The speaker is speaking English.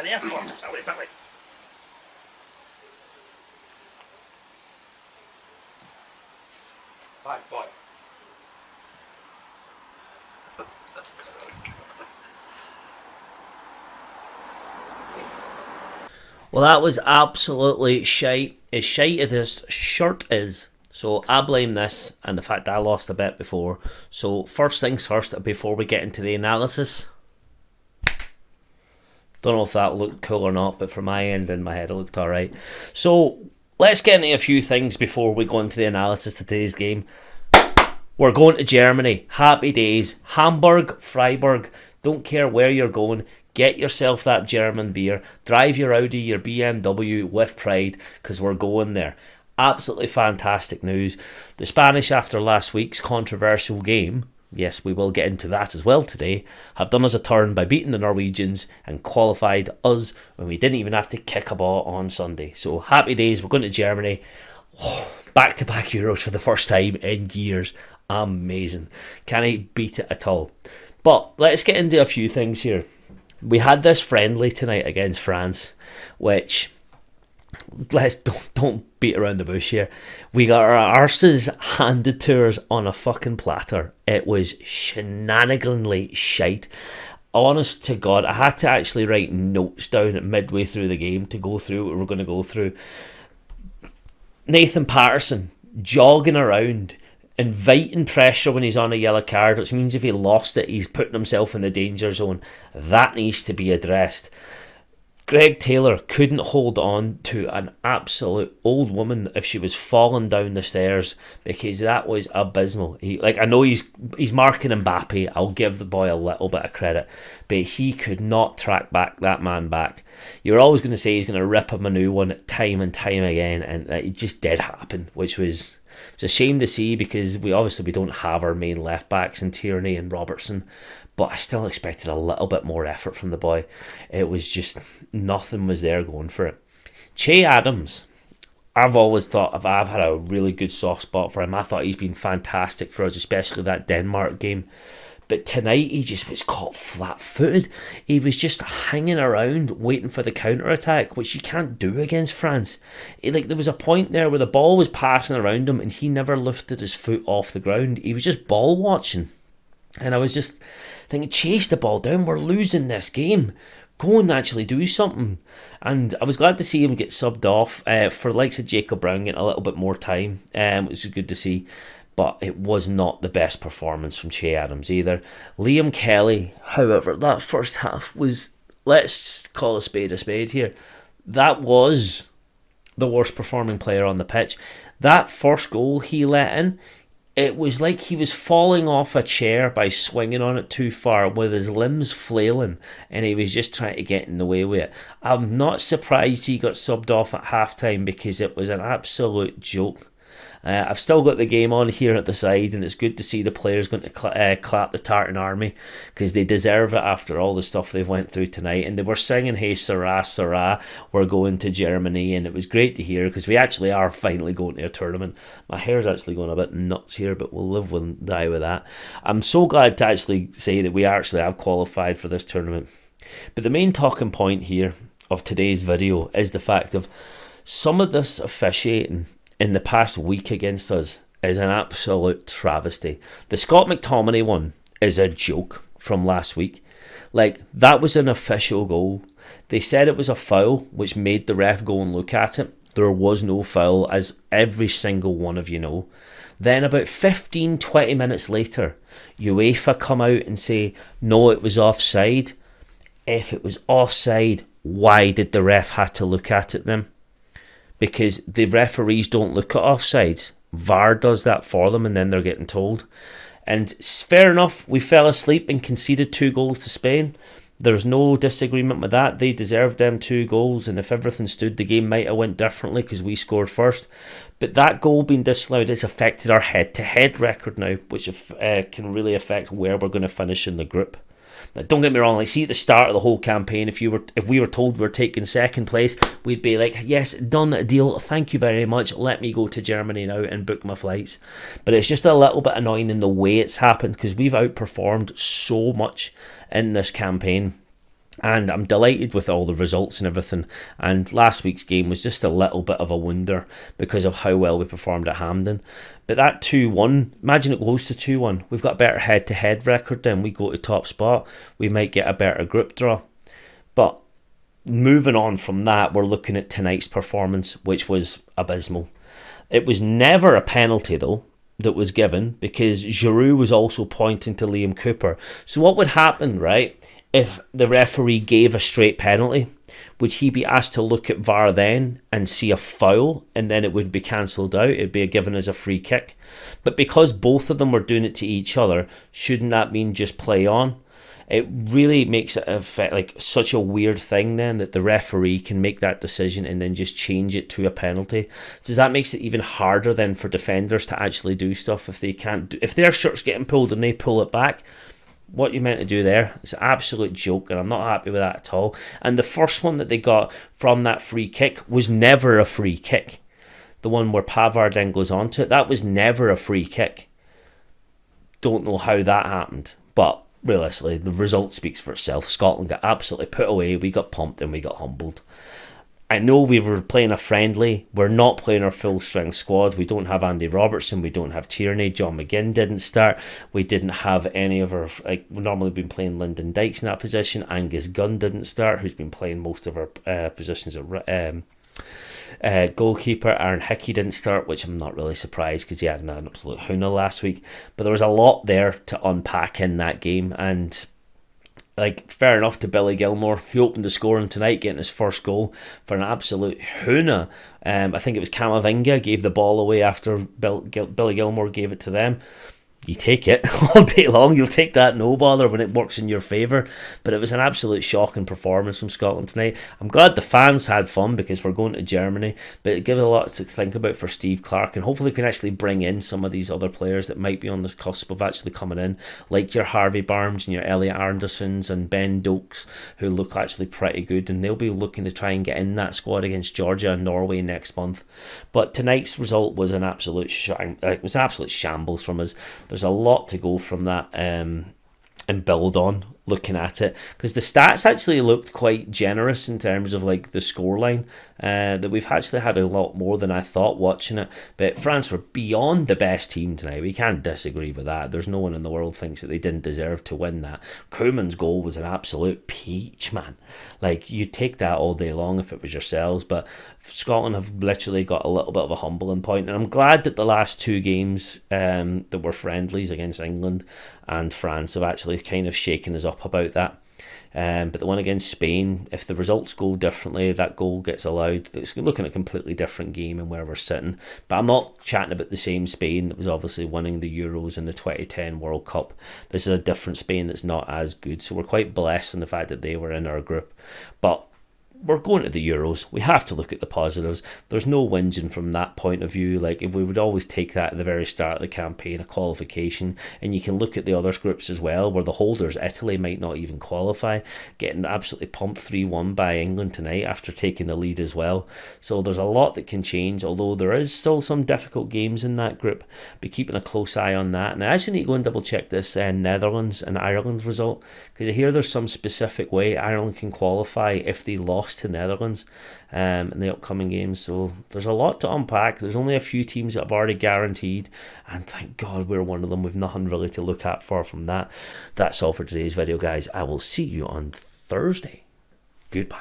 an airport. Billy. Bye, boy. Well, that was absolutely shite. As shite as this shirt is. So I blame this and the fact that I lost a bet before. So first things first, before we get into the analysis. Don't know if that looked cool or not, but from my end in my head it looked alright. So let's get into a few things before we go into the analysis of today's game. We're going to Germany. Happy days. Hamburg, Freiburg. Don't care where you're going. Get yourself that German beer. Drive your Audi, your BMW with pride, because we're going there. Absolutely fantastic news. The Spanish, after last week's controversial game, yes, we will get into that as well today, have done us a turn by beating the Norwegians and qualified us when we didn't even have to kick a ball on Sunday. So happy days. We're going to Germany. Back-to-back Euros for the first time in years. Amazing. Can't beat it at all. But let's get into a few things here. We had this friendly tonight against France, which, don't beat around the bush here. We got our arses handed to us on a fucking platter. It was shenaniganly shite. Honest to God, I had to actually write notes down midway through the game to go through what we were going to go through. Nathan Patterson jogging around, inviting pressure when he's on a yellow card, which means if he lost it, he's putting himself in the danger zone. That needs to be addressed. Greg Taylor couldn't hold on to an absolute old woman if she was falling down the stairs, because that was abysmal. I know he's marking Mbappe. I'll give the boy a little bit of credit, but he could not track that man back. You're always going to say he's going to rip him a new one time and time again, and it just did happen, which was a shame to see, because we don't have our main left backs in Tierney and Robertson. But I still expected a little bit more effort from the boy. It was just, nothing was there going for it. Che Adams, I've always thought I've had a really good soft spot for him. I thought he's been fantastic for us, especially that Denmark game. But tonight he just was caught flat-footed. He was just hanging around waiting for the counter-attack, which you can't do against France. There was a point there where the ball was passing around him and he never lifted his foot off the ground. He was just ball watching. And I was just thinking, chase the ball down, we're losing this game. Go and actually do something. And I was glad to see him get subbed off for the likes of Jacob Brown getting a little bit more time, which is good to see. But it was not the best performance from Che Adams either. Liam Kelly, however, that first half was, let's call a spade here, that was the worst performing player on the pitch. That first goal he let in, it was like he was falling off a chair by swinging on it too far with his limbs flailing, and he was just trying to get in the way with it. I'm not surprised he got subbed off at halftime, because it was an absolute joke. I've still got the game on here at the side, and it's good to see the players going to clap the Tartan Army, because they deserve it after all the stuff they've went through tonight. And they were singing, "Hey Sarah, Sarah, we're going to Germany," and it was great to hear, because we actually are finally going to a tournament. My hair's actually going a bit nuts here, but we'll live and die with that. I'm so glad to actually say that we actually have qualified for this tournament. But the main talking point here of today's video is the fact of some of this officiating in the past week against us is an absolute travesty. The Scott McTominay one is a joke from last week. That was an official goal. They said it was a foul, which made the ref go and look at it. There was no foul, as every single one of you know. Then about 15-20 minutes later, UEFA come out and say, no, it was offside. If it was offside, why did the ref have to look at it then? Because the referees don't look at offsides. VAR does that for them, and then they're getting told. And fair enough, we fell asleep and conceded 2 goals to Spain. There's no disagreement with that. They deserved them 2 goals, and if everything stood, the game might have went differently because we scored first. But that goal being disallowed has affected our head-to-head record now, which can really affect where we're going to finish in the group. Now, don't get me wrong, see at the start of the whole campaign, if we were told we were taking second place, we'd be like, yes, done, a deal, thank you very much, let me go to Germany now and book my flights. But it's just a little bit annoying in the way it's happened, because we've outperformed so much in this campaign. And I'm delighted with all the results and everything. And last week's game was just a little bit of a wonder because of how well we performed at Hampden. But that 2-1, imagine it goes to 2-1. We've got a better head-to-head record then. We go to top spot. We might get a better group draw. But moving on from that, we're looking at tonight's performance, which was abysmal. It was never a penalty, though, that was given, because Giroud was also pointing to Liam Cooper. So what would happen, right, if the referee gave a straight penalty? Would he be asked to look at VAR then and see a foul, and then it would be cancelled out? It'd be given as a free kick. But because both of them were doing it to each other, shouldn't that mean just play on? It really makes it affect, like, such a weird thing then, that the referee can make that decision and then just change it to a penalty. Does that makes it even harder then for defenders to actually do stuff if they can't if their shirt's getting pulled and they pull it back? What you meant to do there? It's an absolute joke, and I'm not happy with that at all. And the first one that they got from that free kick was never a free kick. The one where Pavard then goes on to it, that was never a free kick. Don't know how that happened, but realistically, the result speaks for itself. Scotland got absolutely put away, we got pumped, and we got humbled. I know we were playing a friendly. We're not playing our full-strength squad. We don't have Andy Robertson. We don't have Tierney. John McGinn didn't start. We didn't have any of our... we've normally been playing Lyndon Dykes in that position. Angus Gunn didn't start, who's been playing most of our positions at goalkeeper. Aaron Hickey didn't start, which I'm not really surprised because he had an absolute hoona last week. But there was a lot there to unpack in that game, and fair enough to Billy Gilmore, who opened the scoring tonight, getting his first goal for an absolute hoona. I think it was Camavinga gave the ball away after Billy Gilmore gave it to them. You take it all day long. You'll take that, no bother, when it works in your favour. But it was an absolute shocking performance from Scotland tonight. I'm glad the fans had fun because we're going to Germany, but it gives a lot to think about for Steve Clarke, and hopefully we can actually bring in some of these other players that might be on the cusp of actually coming in, like your Harvey Barnes and your Elliot Andersons and Ben Dokes, who look actually pretty good, and they'll be looking to try and get in that squad against Georgia and Norway next month. But tonight's result was an absolute shambles from us. There's a lot to go from that and build on looking at it, because the stats actually looked quite generous in terms of the scoreline, that we've actually had a lot more than I thought watching it. But France were beyond the best team tonight. We can't disagree with that. There's no one in the world thinks that they didn't deserve to win that. Koeman's goal was an absolute peach, man. You take that all day long if it was yourselves, but Scotland have literally got a little bit of a humbling point, and I'm glad that the last two games that were friendlies against England and France have actually kind of shaken us up about that. But the one against Spain, if the results go differently, that goal gets allowed. It's looking at a completely different game and where we're sitting. But I'm not chatting about the same Spain that was obviously winning the Euros and the 2010 World Cup. This is a different Spain that's not as good. So we're quite blessed in the fact that they were in our group. But we're going to the Euros. We have to look at the positives. There's no whinging from that point of view. If we would always take that at the very start of the campaign, a qualification, and you can look at the other groups as well, where the holders, Italy, might not even qualify, getting absolutely pumped 3-1 by England tonight after taking the lead as well. So there's a lot that can change, although there is still some difficult games in that group. Be keeping a close eye on that. And I actually need to go and double check this Netherlands and Ireland result, because I hear there's some specific way Ireland can qualify if they lost to Netherlands in the upcoming games. So there's a lot to unpack. There's only a few teams that have already guaranteed, and thank God we're one of them. We've nothing really to look at for from that. That's all for today's video, guys. I will see you on Thursday. Goodbye.